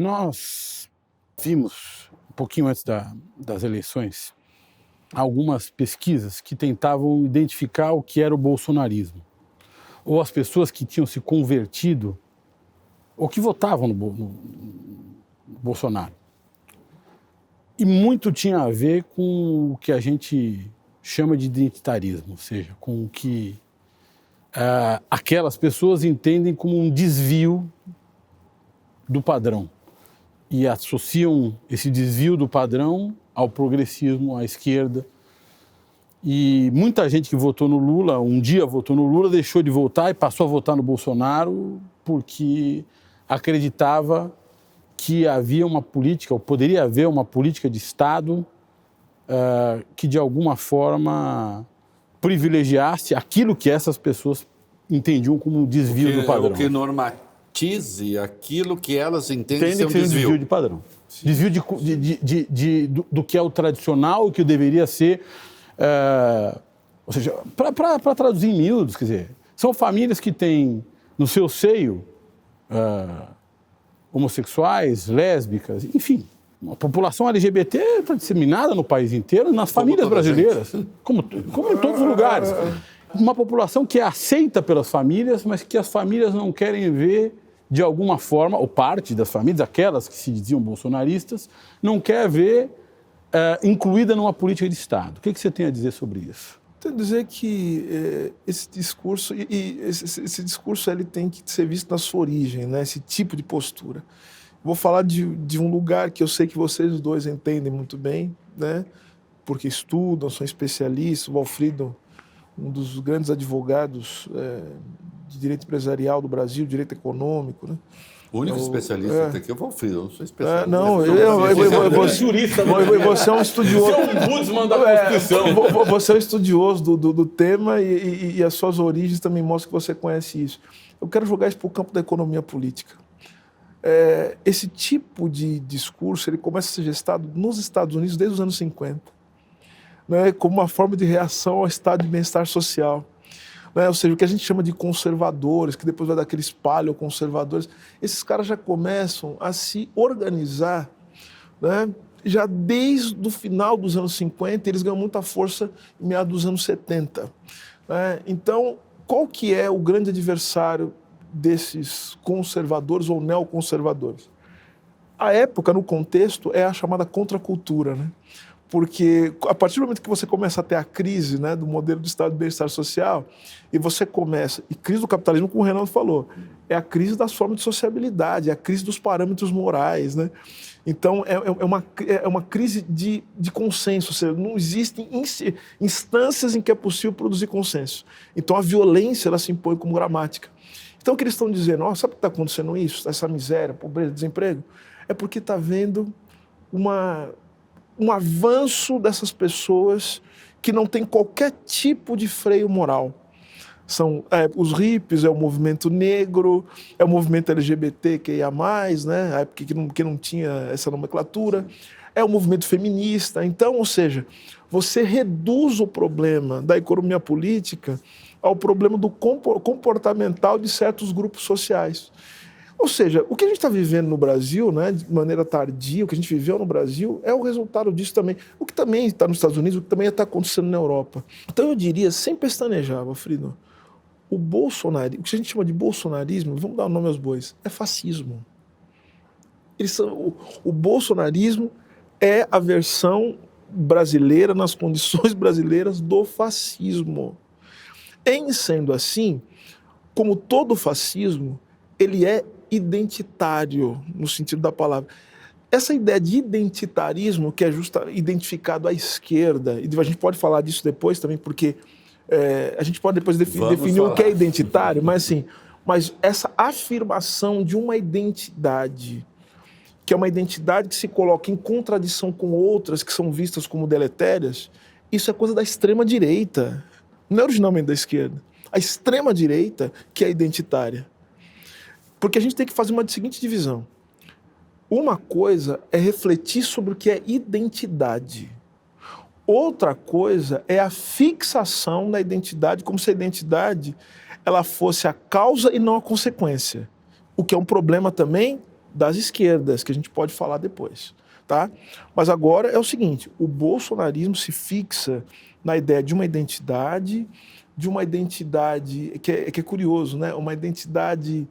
Nós vimos, um pouquinho antes das eleições, algumas pesquisas que tentavam identificar o que era o bolsonarismo, ou as pessoas que tinham se convertido, ou que votavam no Bolsonaro. E muito tinha a ver com o que a gente chama de identitarismo, ou seja, com o que aquelas pessoas entendem como um desvio do padrão. E associam esse desvio do padrão ao progressismo, à esquerda. E muita gente que votou no Lula, um dia votou no Lula, deixou de votar e passou a votar no Bolsonaro porque acreditava que havia uma política, ou poderia haver uma política de Estado que de alguma forma privilegiasse aquilo que essas pessoas entendiam como um desvio do padrão. O que normatize aquilo que elas entendem ser um desvio de padrão. Sim. Desvio do que é o tradicional, o que deveria ser... ou seja, para traduzir em miúdos, quer dizer, são famílias que têm no seu seio homossexuais, lésbicas, enfim. A população LGBT está disseminada no país inteiro, nas famílias brasileiras, como em todos os lugares. Uma população que é aceita pelas famílias, mas que as famílias não querem ver de alguma forma, ou parte das famílias, aquelas que se diziam bolsonaristas, não quer ver incluída numa política de Estado. O que você tem a dizer sobre isso? Tenho a dizer que esse discurso, esse discurso ele tem que ser visto na sua origem, né? Esse tipo de postura. Vou falar de um lugar que eu sei que vocês dois entendem muito bem, né? Porque estudam, são especialistas. O Valfrido, um dos grandes advogados de direito empresarial do Brasil, direito econômico, né? O único especialista até aqui é o Valfrido, eu não sou especialista. Você é um estudioso. Você é um ombudsman da Constituição. Você é um estudioso do tema e as suas origens também mostram que você conhece isso. Eu quero jogar isso para o campo da economia política. Esse tipo de discurso ele começa a ser gestado nos Estados Unidos desde os anos 50, né, como uma forma de reação ao estado de bem-estar social. Né, ou seja, o que a gente chama de conservadores, que depois vai dar aqueles paleoconservadores, esses caras já começam a se organizar, né, já desde o final dos anos 50, eles ganham muita força em meados dos anos 70. Né? Então, qual que é o grande adversário desses conservadores ou neoconservadores? A época, no contexto, é a chamada contracultura, né? Porque a partir do momento que você começa a ter a crise, né, do modelo do Estado de bem-estar social, e você começa... E crise do capitalismo, como o Renato falou, é a crise das formas de sociabilidade, é a crise dos parâmetros morais, né? Então, é uma crise de consenso, ou seja, não existem instâncias em que é possível produzir consenso. Então, a violência ela se impõe como gramática. Então, o que eles estão dizendo, sabe por que está acontecendo isso, essa miséria, pobreza, desemprego? É porque está havendo um avanço dessas pessoas que não tem qualquer tipo de freio moral. São os hippies, é o movimento negro, é o movimento LGBTQIA+, né? A época que não tinha essa nomenclatura, é o movimento feminista. Então, ou seja, você reduz o problema da economia política ao problema do comportamental de certos grupos sociais. Ou seja, o que a gente está vivendo no Brasil, né, de maneira tardia, o que a gente viveu no Brasil, é o resultado disso também. O que também está nos Estados Unidos, o que também está acontecendo na Europa. Então eu diria, sem pestanejar, Valfrido, o que a gente chama de bolsonarismo, vamos dar o nome aos bois, é fascismo. O bolsonarismo é a versão brasileira, nas condições brasileiras, do fascismo. Em sendo assim, como todo fascismo, ele é identitário, no sentido da palavra. Essa ideia de identitarismo, que é identificado à esquerda, e a gente pode falar disso depois também, porque a gente pode depois definir o que é identitário, mas essa afirmação de uma identidade, que é uma identidade que se coloca em contradição com outras que são vistas como deletérias, isso é coisa da extrema-direita, não é originalmente da esquerda. A extrema-direita que é identitária. Porque a gente tem que fazer uma seguinte divisão. Uma coisa é refletir sobre o que é identidade. Outra coisa é a fixação da identidade, como se a identidade ela fosse a causa e não a consequência. O que é um problema também das esquerdas, que a gente pode falar depois, tá? Mas agora é o seguinte, o bolsonarismo se fixa na ideia de uma identidade que é curioso, né? Uma identidade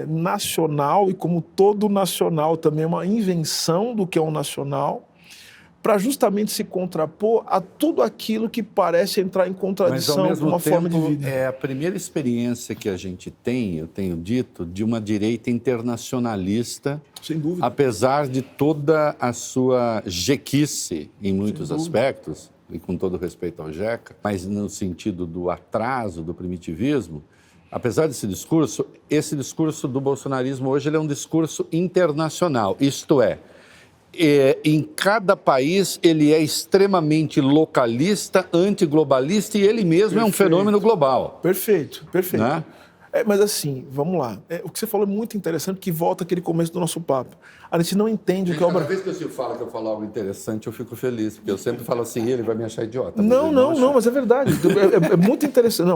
nacional, e como todo nacional também é uma invenção do que é um nacional, para justamente se contrapor a tudo aquilo que parece entrar em contradição com uma forma de vida. É a primeira experiência que a gente tem, eu tenho dito, de uma direita internacionalista, sem dúvida, apesar de toda a sua jequice em muitos aspectos, e com todo respeito ao Jeca, mas no sentido do atraso, do primitivismo. Apesar desse discurso, esse discurso do bolsonarismo hoje ele é um discurso internacional, isto é, em cada país ele é extremamente localista, antiglobalista e ele mesmo é um fenômeno global. Perfeito. Né? Mas assim, vamos lá. O que você falou é muito interessante, que volta aquele começo do nosso papo. A gente não entende o que é o Brasil. Cada vez que eu falo que eu falo algo interessante, eu fico feliz, porque eu sempre falo assim, ele vai me achar idiota. Não, mas é verdade. É muito interessante.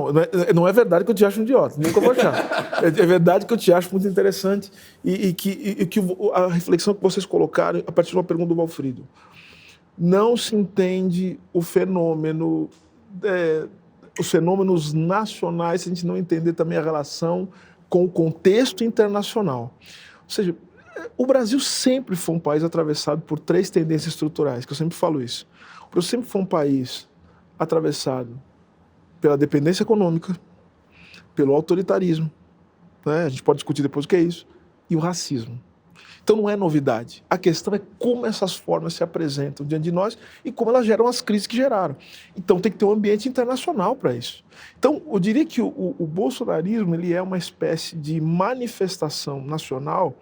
Não é verdade que eu te acho um idiota, nunca vou achar. É verdade que eu te acho muito interessante e que a reflexão que vocês colocaram, a partir de uma pergunta do Valfrido, não se entende o fenômeno... os fenômenos nacionais, se a gente não entender também a relação com o contexto internacional. Ou seja, o Brasil sempre foi um país atravessado por 3 tendências estruturais, que eu sempre falo isso. O Brasil sempre foi um país atravessado pela dependência econômica, pelo autoritarismo, né? A gente pode discutir depois o que é isso, e o racismo. Então não é novidade. A questão é como essas formas se apresentam diante de nós e como elas geram as crises que geraram. Então tem que ter um ambiente internacional para isso. Então eu diria que o bolsonarismo ele é uma espécie de manifestação nacional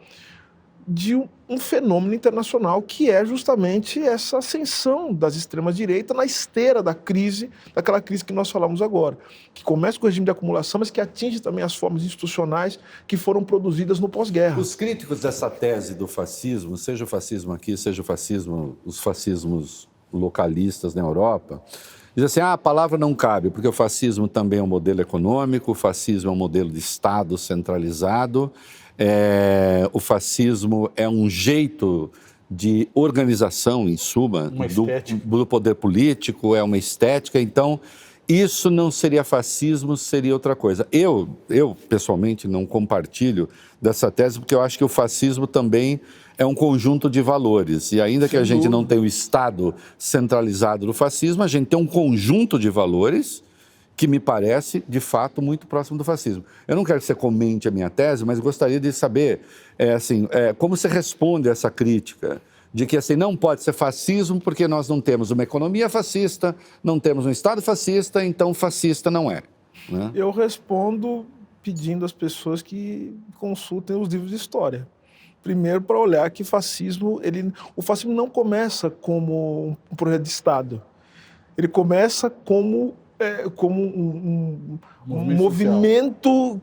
de um fenômeno internacional que é justamente essa ascensão das extremas-direitas na esteira daquela crise que nós falamos agora, que começa com o regime de acumulação, mas que atinge também as formas institucionais que foram produzidas no pós-guerra. Os críticos dessa tese do fascismo, seja o fascismo aqui, seja os fascismos localistas na Europa, dizem assim, a palavra não cabe, porque o fascismo também é um modelo econômico, o fascismo é um modelo de Estado centralizado, o fascismo é um jeito de organização, em suma, do poder político, é uma estética. Então, isso não seria fascismo, seria outra coisa. Eu pessoalmente, não compartilho dessa tese, porque eu acho que o fascismo também é um conjunto de valores. E ainda que a gente não tenha o Estado centralizado do fascismo, a gente tem um conjunto de valores que me parece, de fato, muito próximo do fascismo. Eu não quero que você comente a minha tese, mas gostaria de saber como você responde a essa crítica de que assim, não pode ser fascismo porque nós não temos uma economia fascista, não temos um Estado fascista, então fascista não é. Né? Eu respondo pedindo às pessoas que consultem os livros de história. Primeiro, para olhar que o fascismo não começa como um projeto de Estado. Ele começa como um movimento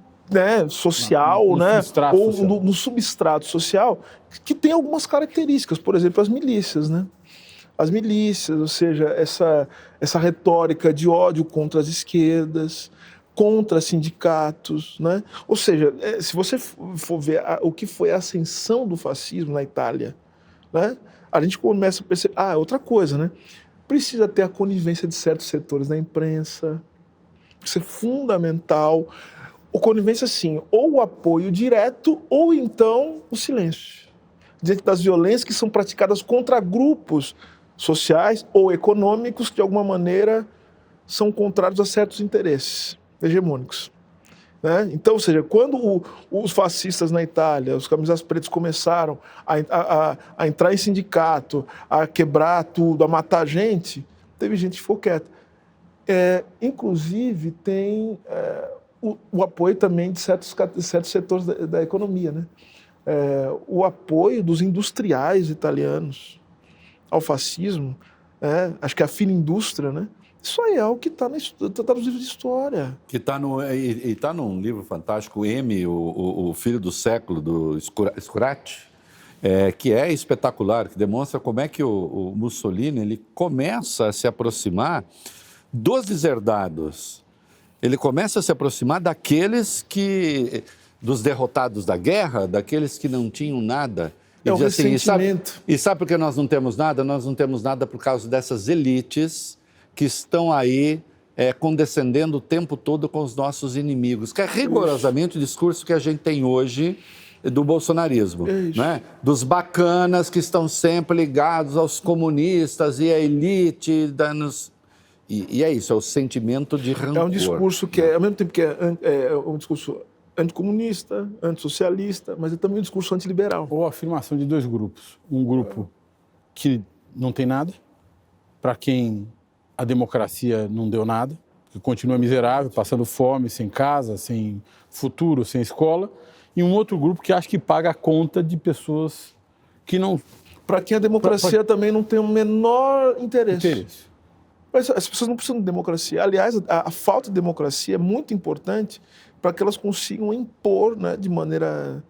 social, ou no substrato social, que tem algumas características, por exemplo, as milícias, né? As milícias, ou seja, essa retórica de ódio contra as esquerdas, contra sindicatos, né? Ou seja, se você for ver o que foi a ascensão do fascismo na Itália, né? A gente começa a perceber, outra coisa, né? Precisa ter a conivência de certos setores da imprensa, isso é fundamental. O conivência, sim, ou o apoio direto, ou então o silêncio. Diante das violências que são praticadas contra grupos sociais ou econômicos que, de alguma maneira, são contrários a certos interesses hegemônicos. Né? Então, ou seja, quando os fascistas na Itália, os camisas pretas começaram a entrar em sindicato, a quebrar tudo, a matar gente, teve gente que ficou quieta. Inclusive, tem o apoio também de certos setores da economia. Né? O apoio dos industriais italianos ao fascismo, acho que a fina indústria, né? Isso aí é o que está nos livros de história. Que está num livro fantástico, M, o Filho do Século, do Scurati, que é espetacular, que demonstra como é que o Mussolini ele começa a se aproximar dos deserdados. Ele começa a se aproximar daqueles que dos derrotados da guerra, daqueles que não tinham nada. É o diz assim, ressentimento. e sabe por que nós não temos nada? Nós não temos nada por causa dessas elites que estão aí condescendendo o tempo todo com os nossos inimigos, que é rigorosamente o discurso que a gente tem hoje do bolsonarismo, né? Dos bacanas que estão sempre ligados aos comunistas e à elite. E é isso, é o sentimento de rancor. É um discurso que ao mesmo tempo que é um discurso anticomunista, antissocialista, mas é também um discurso antiliberal. Ou a afirmação de dois grupos. Um grupo que não tem nada, para quem a democracia não deu nada, que continua miserável, passando fome, sem casa, sem futuro, sem escola, e um outro grupo que acha que paga a conta de pessoas que não... Para quem a democracia também não tem o menor interesse. Mas as pessoas não precisam de democracia. Aliás, a falta de democracia é muito importante para que elas consigam impor, né, de maneira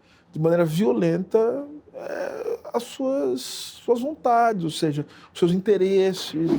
violenta as suas vontades, ou seja, os seus interesses.